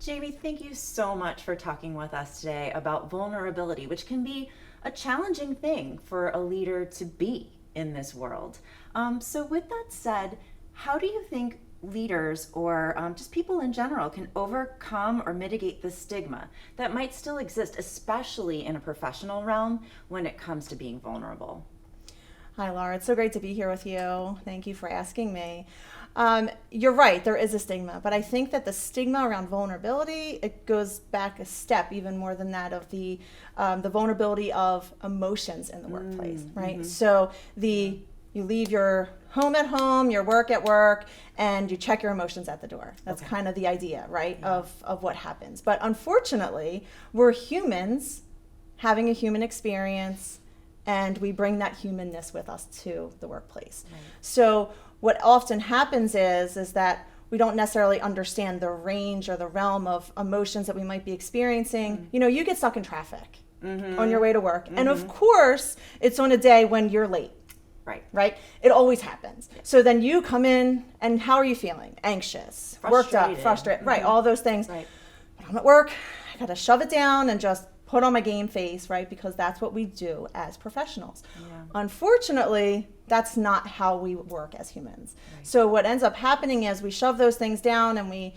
Jamie, thank you so much for talking with us today about vulnerability, which can be a challenging thing for a leader to be in this world. So with that said, how do you think leaders or just people in general can overcome or mitigate the stigma that might still exist, especially in a professional realm when it comes to being vulnerable? Hi, Laura. It's so great to be here with you. Thank you for asking me. You're right, there is a stigma, but I think that the stigma around vulnerability, it goes back a step even more than that of the vulnerability of emotions in the workplace, right? Mm-hmm. So you leave your home at home, your work at work, and you check your emotions at the door. That's Okay. kind of the idea, right, Yeah. of what happens. But unfortunately, we're humans having a human experience, and we bring that humanness with us to the workplace. Right. So what often happens is that we don't necessarily understand the range or the realm of emotions that we might be experiencing. Mm-hmm. You know, you get stuck in traffic Mm-hmm. on your way to work. And of Mm-hmm. course, it's on a day when you're late, Right. right? It always happens. So then you come in, and how are you feeling? Anxious, worked up, Frustrated. frustrated, right? Mhm. All those things. Right. But I'm at work, I gotta shove it down and just put on my game face, right? Because that's what we do as professionals. Yeah. Unfortunately, that's not how we work as humans. Right. So what ends up happening is we shove those things down, and we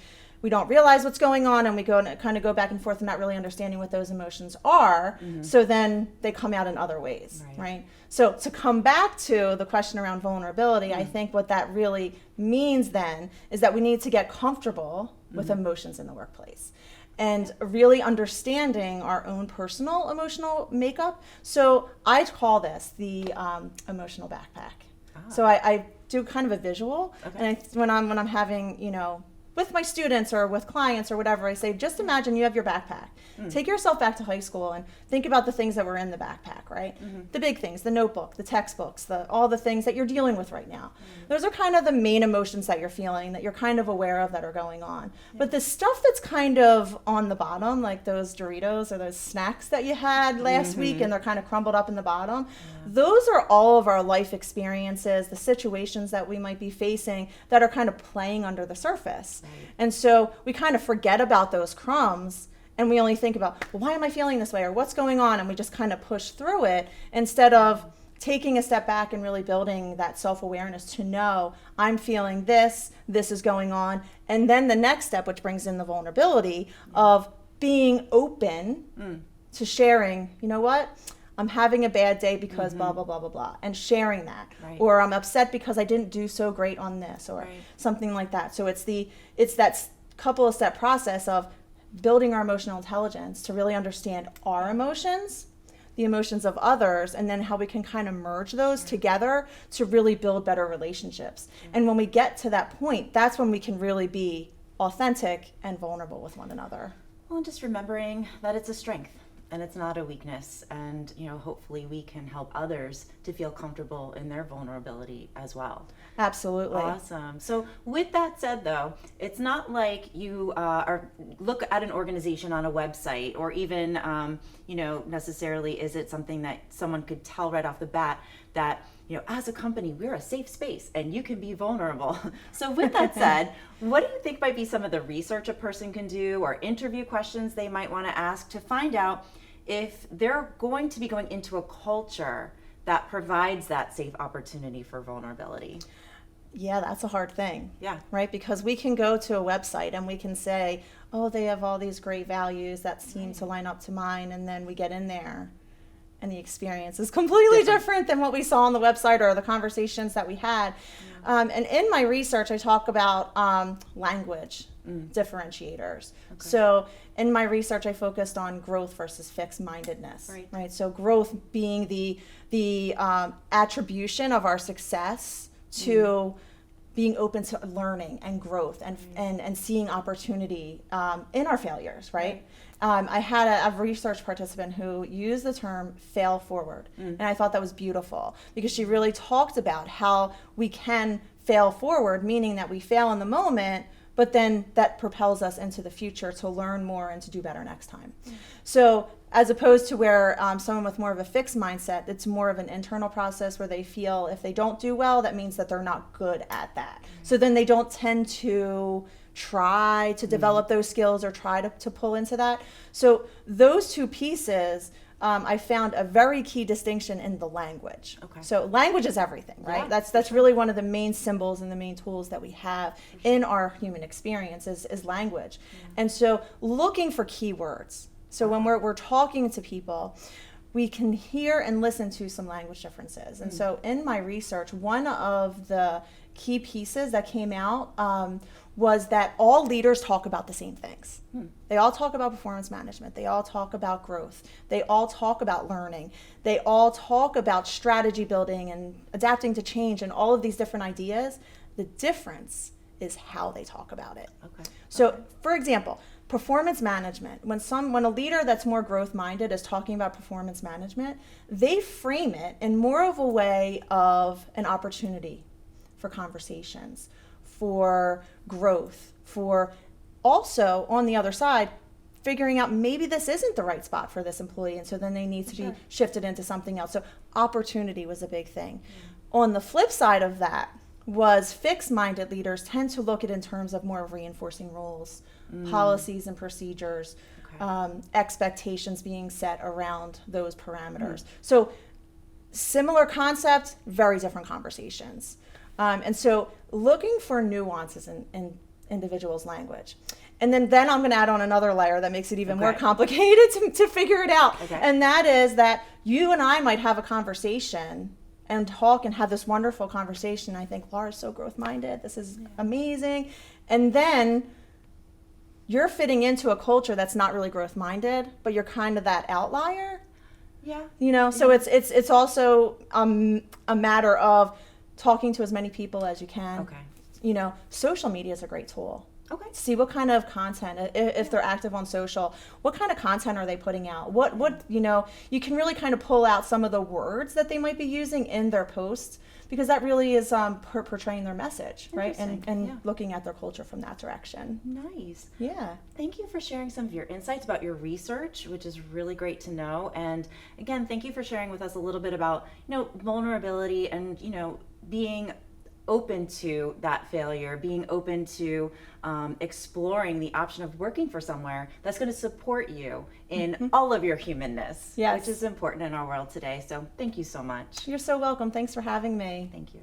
don't realize what's going on, and we kind of go back and forth and not really understanding what those emotions are. Mhm. So then they come out in other ways, Right. right? So to come back to the question around vulnerability, I think what that really means then is that we need to get comfortable with emotions in the workplace and really understanding our own personal emotional makeup. So I call this the emotional backpack. So I do kind of a visual, Okay. and when I'm having, with my students or with clients or whatever, I say, just imagine you have your backpack. Take yourself back to high school and think about the things that were in the backpack, right? The big things, the notebook, the textbooks, all the things that you're dealing with right now. Those are kind of the main emotions that you're feeling, that you're kind of aware of, that are going on. But the stuff that's kind of on the bottom, like those Doritos or those snacks that you had last week and they're kind of crumbled up in the bottom, those are all of our life experiences, the situations that we might be facing that are kind of playing under the surface. Right. And so we kind of forget about those crumbs, and we only think about, well, why am I feeling this way, or what's going on, and we just kind of push through it instead of taking a step back and really building that self-awareness to know I'm feeling this is going on. And then the next step, which brings in the vulnerability of being open to sharing, you know what? I'm having a bad day because blah, blah, blah, blah, blah, and sharing that. Right. Or I'm upset because I didn't do so great on this, or Right. something like that. So it's that couple of step process of building our emotional intelligence to really understand our emotions, the emotions of others, and then how we can kind of merge those together to really build better relationships. And when we get to that point, that's when we can really be authentic and vulnerable with one another. Well, and just remembering that it's a strength and it's not a weakness, and hopefully we can help others to feel comfortable in their vulnerability as well. Absolutely. Awesome. So with that said, though, it's not like you look at an organization on a website, or even necessarily is it something that someone could tell right off the bat that as a company, we're a safe space and you can be vulnerable. So with that said, what do you think might be some of the research a person can do, or interview questions they might want to ask to find out if they're going to be going into a culture that provides that safe opportunity for vulnerability? Yeah, that's a hard thing. Yeah. Right? Because we can go to a website and we can say, oh, they have all these great values that seem to line up to mine. And then we get in there and the experience is completely different than what we saw on the website or the conversations that we had. And in my research, I talk about language differentiators. Okay. So in my research, I focused on growth versus fixed mindedness. Right? So growth being the attribution of our success to being open to learning and growth and seeing opportunity in our failures, right? I had a research participant who used the term fail forward, and I thought that was beautiful because she really talked about how we can fail forward, meaning that we fail in the moment, but then that propels us into the future to learn more and to do better next time. So as opposed to where someone with more of a fixed mindset, it's more of an internal process where they feel if they don't do well, that means that they're not good at that. So then they don't tend to try to develop those skills or try to pull into that. So those two pieces, I found a very key distinction in the language. Okay. So language is everything, right? Yeah, That's really one of the main symbols and the main tools that we have in our human experience is language. Yeah. And so looking for keywords. So when we're talking to people, we can hear and listen to some language differences. And so in my research, one of the key pieces that came out was that all leaders talk about the same things. They all talk about performance management. They all talk about growth. They all talk about learning. They all talk about strategy building and adapting to change and all of these different ideas. The difference is how they talk about it. Okay. So, for example, performance management, when a leader that's more growth minded is talking about performance management, they frame it in more of a way of an opportunity for conversations, for growth, for also on the other side figuring out maybe this isn't the right spot for this employee, and so then they need to be shifted into something else. So opportunity was a big thing. On the flip side of that was fixed-minded leaders tend to look at it in terms of more of reinforcing roles, policies and procedures, expectations being set around those parameters. So similar concept, very different conversations. And so looking for nuances in individuals' language. And then I'm going to add on another layer that makes it even more complicated to figure it out. Okay. And that is that you and I might have a conversation and talk and have this wonderful conversation. I think Laura's so growth-minded. This is amazing. And then you're fitting into a culture that's not really growth-minded, but you're kind of that outlier. Yeah. You know, so it's also a matter of talking to as many people as you can. Okay. You know, social media is a great tool. Okay. See what kind of content, if they're active on social, what kind of content are they putting out? What you know, you can really kind of pull out some of the words that they might be using in their posts, because that really is portraying their message, right? And looking at their culture from that direction. Nice. Yeah. Thank you for sharing some of your insights about your research, which is really great to know. And again, thank you for sharing with us a little bit about, you know, vulnerability and, you know, being open to that failure, being open to exploring the option of working for somewhere that's going to support you in all of your humanness, which is important in our world today. So thank you so much. You're so welcome. Thanks for having me. Thank you.